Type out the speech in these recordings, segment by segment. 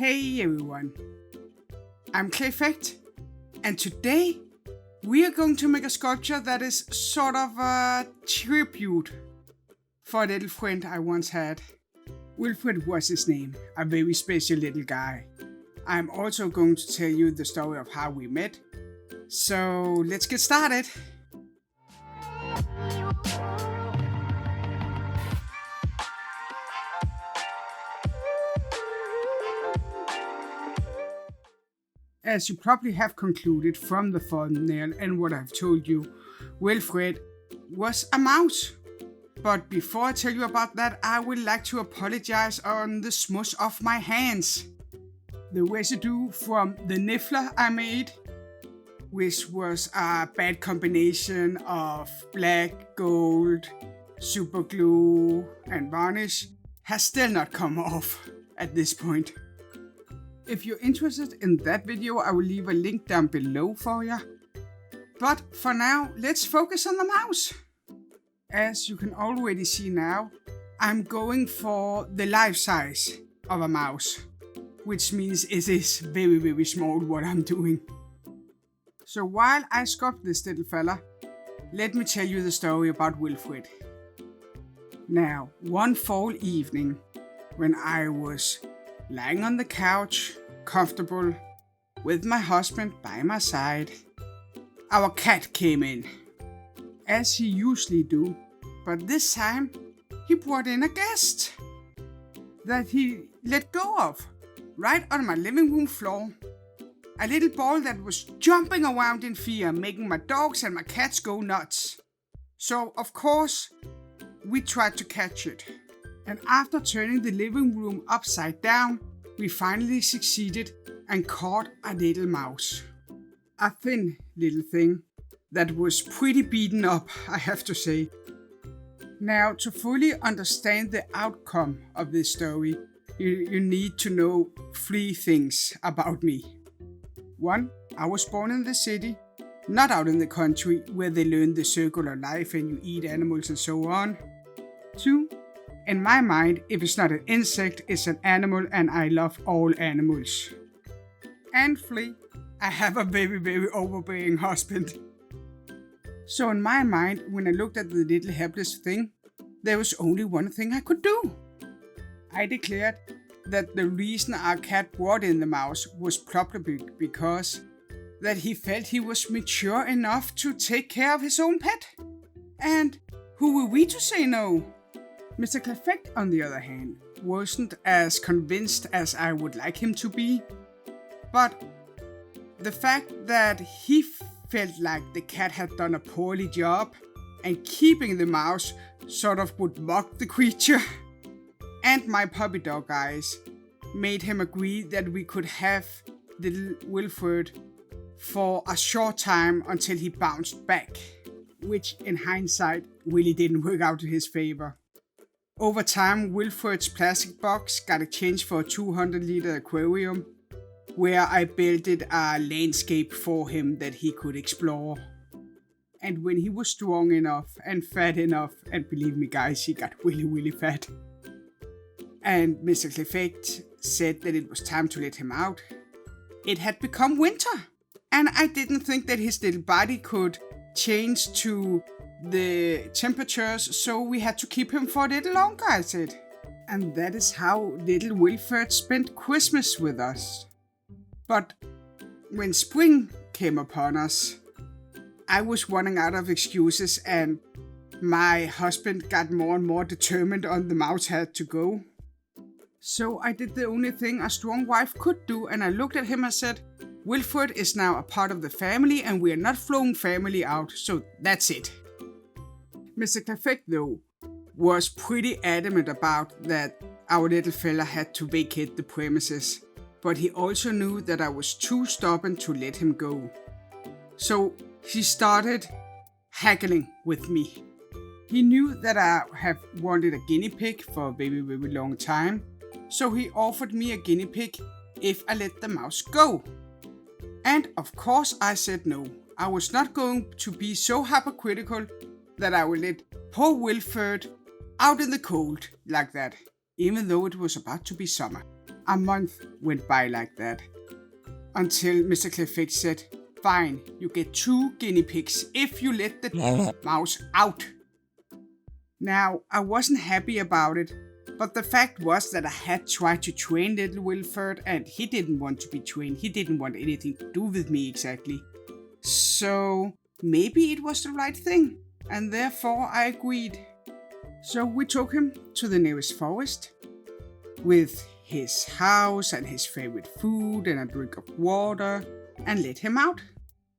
Hey everyone, I'm Clayfect, and today we are going to make a sculpture that is sort of a tribute for a little friend I once had. Wilfred was his name, a very special little guy. I'm also going to tell you the story of how we met, so let's get started. As you probably have concluded from the thumbnail and what I've told you, Wilfred was a mouse. But before I tell you about that, I would like to apologize on the smush of my hands. The residue from the niffler I made, which was a bad combination of black, gold, super glue and varnish, has still not come off at this point. If you're interested in that video, I will leave a link down below for you. But for now, let's focus on the mouse. As you can already see now, I'm going for the life size of a mouse, which means it is very, very small what I'm doing. So while I sculpt this little fella, let me tell you the story about Wilfred. Now, one fall evening, when I was lying on the couch, comfortable, with my husband by my side, our cat came in, as he usually do, but this time he brought in a guest that he let go of right on my living room floor. A little ball that was jumping around in fear, making my dogs and my cats go nuts. So of course, we tried to catch it. And after turning the living room upside down, we finally succeeded and caught a little mouse. A thin little thing that was pretty beaten up, I have to say. Now, to fully understand the outcome of this story, you need to know 3 things about me. 1, I was born in the city, not out in the country where they learn the circle of life and you eat animals and so on. 2, in my mind, if it's not an insect, it's an animal and I love all animals. And 3, I have a very, very overbearing husband. So in my mind, when I looked at the little helpless thing, there was only one thing I could do. I declared that the reason our cat brought in the mouse was probably because that he felt he was mature enough to take care of his own pet. And who were we to say no? Mr. Clayfect, on the other hand, wasn't as convinced as I would like him to be. But the fact that he felt like the cat had done a poorly job and keeping the mouse sort of would mock the creature, and my puppy dog eyes made him agree that we could have little Wilfred for a short time until he bounced back, which in hindsight really didn't work out in his favor. Over time, Wilfred's plastic box got exchanged for a 200-liter aquarium, where I built a landscape for him that he could explore. And when he was strong enough and fat enough, and believe me guys, he got really, really fat, and Mr. Clayfect said that it was time to let him out, it had become winter, and I didn't think that his little body could change to the temperatures, so we had to keep him for a little longer, I said. And that is how little Wilfred spent Christmas with us. But when spring came upon us, I was running out of excuses and my husband got more and more determined on the mouse had to go. So I did the only thing a strong wife could do, and I looked at him and said, Wilfred is now a part of the family and we are not throwing family out, so that's it. Mr. Clayfect, though, was pretty adamant about that our little fella had to vacate the premises, but he also knew that I was too stubborn to let him go. So he started haggling with me. He knew that I have wanted a guinea pig for a very, very long time, so he offered me a guinea pig if I let the mouse go. And of course I said no. I was not going to be so hypocritical that I would let poor Wilfred out in the cold like that, even though it was about to be summer. A month went by like that, until Mr. Clayfect said, "Fine, you get 2 guinea pigs if you let the mouse out." Now, I wasn't happy about it, but the fact was that I had tried to train little Wilfred, and he didn't want to be trained. He didn't want anything to do with me exactly. So maybe it was the right thing, and therefore I agreed. So we took him to the nearest forest with his house and his favorite food and a drink of water and let him out.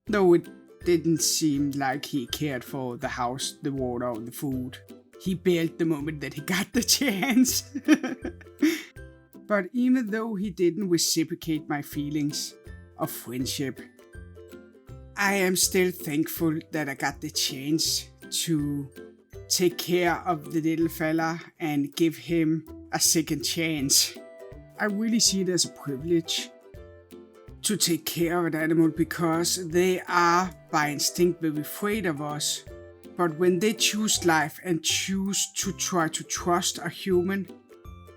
Though it didn't seem like he cared for the house, the water, or the food. He bailed the moment that he got the chance. But even though he didn't reciprocate my feelings of friendship, I am still thankful that I got the chance to take care of the little fella and give him a second chance. I really see it as a privilege to take care of an animal because they are by instinct very afraid of us. But when they choose life and choose to try to trust a human,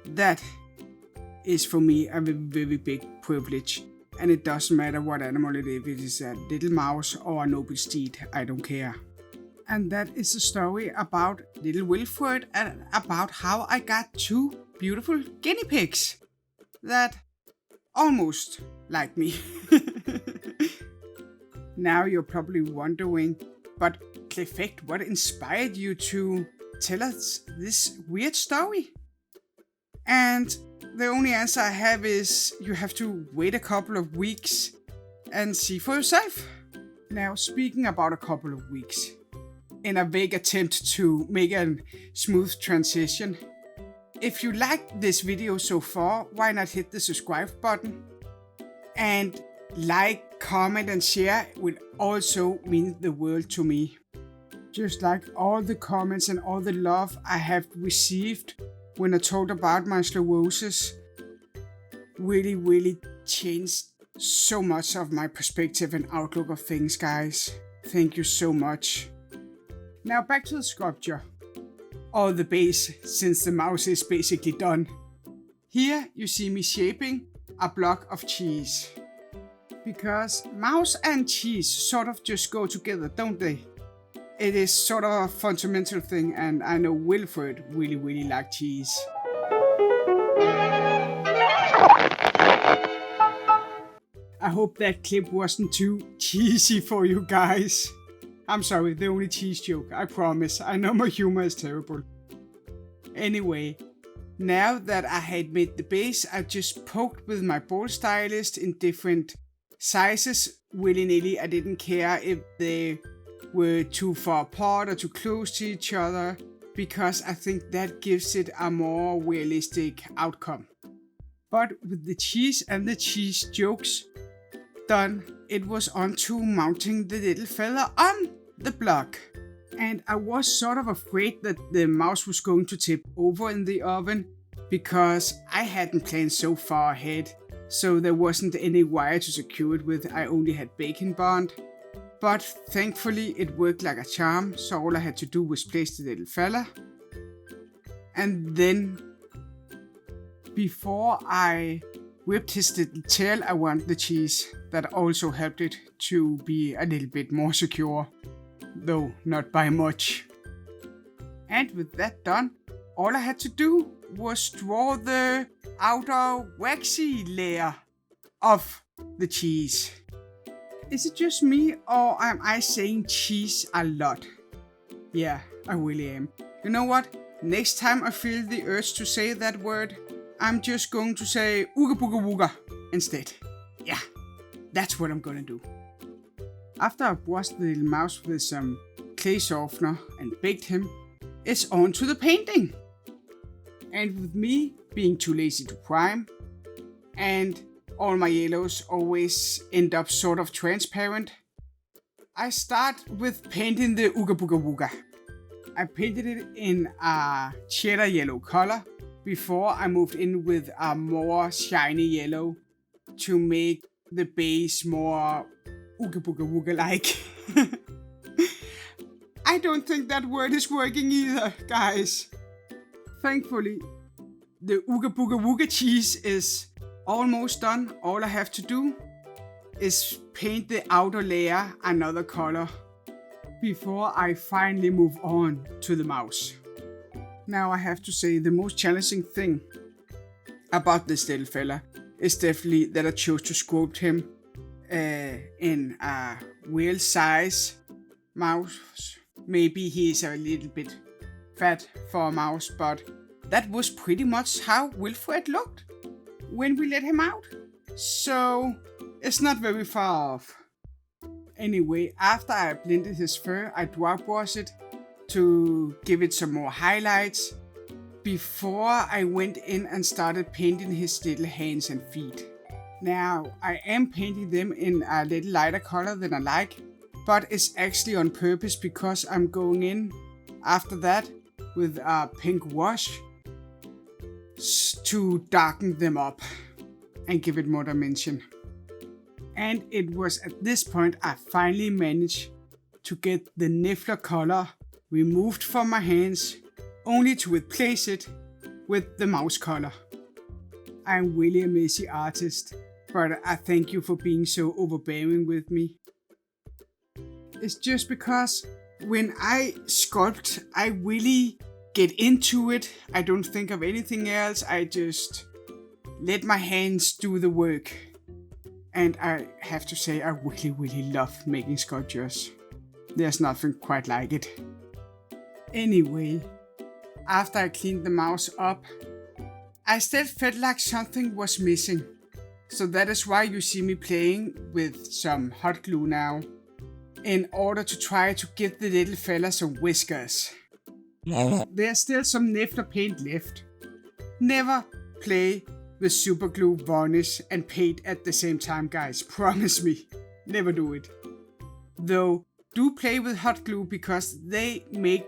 that is for me a very, very big privilege. And it doesn't matter what animal it is, if it is a little mouse or a noble steed, I don't care. And that is a story about little Wilfred and about how I got 2 beautiful guinea pigs that almost like me. Now you're probably wondering, but Clayfect, what inspired you to tell us this weird story? And the only answer I have is you have to wait a couple of weeks and see for yourself. Now, speaking about a couple of weeks, in a vague attempt to make a smooth transition, if you liked this video so far, why not hit the subscribe button? And like, comment and share will also mean the world to me. Just like all the comments and all the love I have received when I talked about my sclerosis really changed so much of my perspective and outlook of things, guys. Thank you so much. Now back to the sculpture. Or the base, since the mouse is basically done. Here you see me shaping a block of cheese. Because mouse and cheese sort of just go together, don't they? It is sort of a fundamental thing, and I know Wilfred really likes cheese. I hope that clip wasn't too cheesy for you guys. I'm sorry, the only cheese joke, I promise. I know my humor is terrible. Anyway, now that I had made the base, I just poked with my ball stylist in different sizes willy-nilly. I didn't care if they were too far apart or too close to each other, because I think that gives it a more realistic outcome. But with the cheese and the cheese jokes done, it was on to mounting the little fella on the block. And I was sort of afraid that the mouse was going to tip over in the oven, because I hadn't planned so far ahead, so there wasn't any wire to secure it with. I only had bacon bond. But thankfully it worked like a charm, so all I had to do was place the little fella. And then, before I whipped his little tail around the cheese, that also helped it to be a little bit more secure, though not by much. And with that done, all I had to do was draw the outer waxy layer of the cheese. Is it just me, or am I saying cheese a lot? Yeah, I really am. You know what? Next time I feel the urge to say that word, I'm just going to say ooga booga wooga instead. Yeah, that's what I'm gonna do. After I washed the little mouse with some clay softener and baked him, it's on to the painting. And with me being too lazy to prime, and all my yellows always end up sort of transparent, I start with painting the ooga booga wooga. I painted it in a cheddar yellow color before I moved in with a more shiny yellow to make the base more ooga booga wooga like. I don't think that word is working either, guys. Thankfully, the ooga booga wooga cheese is almost done. All I have to do is paint the outer layer another color before I finally move on to the mouse. Now I have to say the most challenging thing about this little fella is definitely that I chose to sculpt him in a whale size mouse. Maybe he's a little bit fat for a mouse, but that was pretty much how Wilfred looked when we let him out. So it's not very far off. Anyway, after I blended his fur, I drop washed it to give it some more highlights before I went in and started painting his little hands and feet. Now, I am painting them in a little lighter color than I like, but it's actually on purpose because I'm going in after that with a pink wash to darken them up and give it more dimension. And it was at this point I finally managed to get the niffler color removed from my hands, only to replace it with the mouse color. I'm really a messy artist, but I thank you for being so overbearing with me. It's just because when I sculpt, I really get into it. I don't think of anything else. I just let my hands do the work. And I have to say, I really love making sculptures. There's nothing quite like it. Anyway, after I cleaned the mouse up, I still felt like something was missing. So that is why you see me playing with some hot glue now, in order to try to give the little fella some whiskers. There's still some niffler paint left. Never play with super glue, varnish and paint at the same time, guys. Promise me. Never do it. Though, do play with hot glue because they make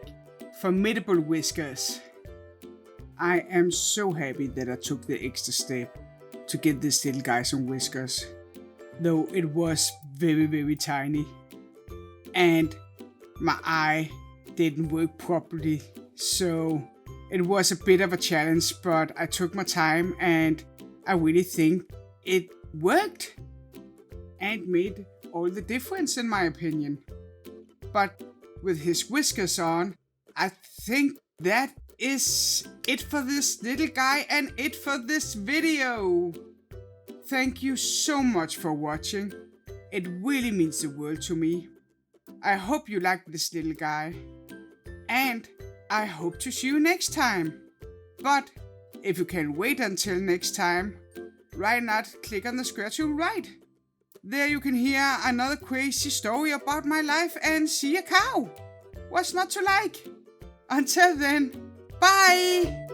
formidable whiskers. I am so happy that I took the extra step to get this little guy some whiskers. Though it was very tiny. And my eye didn't work properly. So it was a bit of a challenge, but I took my time and I really think it worked and made all the difference in my opinion. But with his whiskers on, I think that is it for this little guy and it for this video. Thank you so much for watching. It really means the world to me. I hope you liked this little guy. And I hope to see you next time. But if you can wait until next time, why not click on the square to the right? There you can hear another crazy story about my life and see a cow. What's not to like? Until then, bye!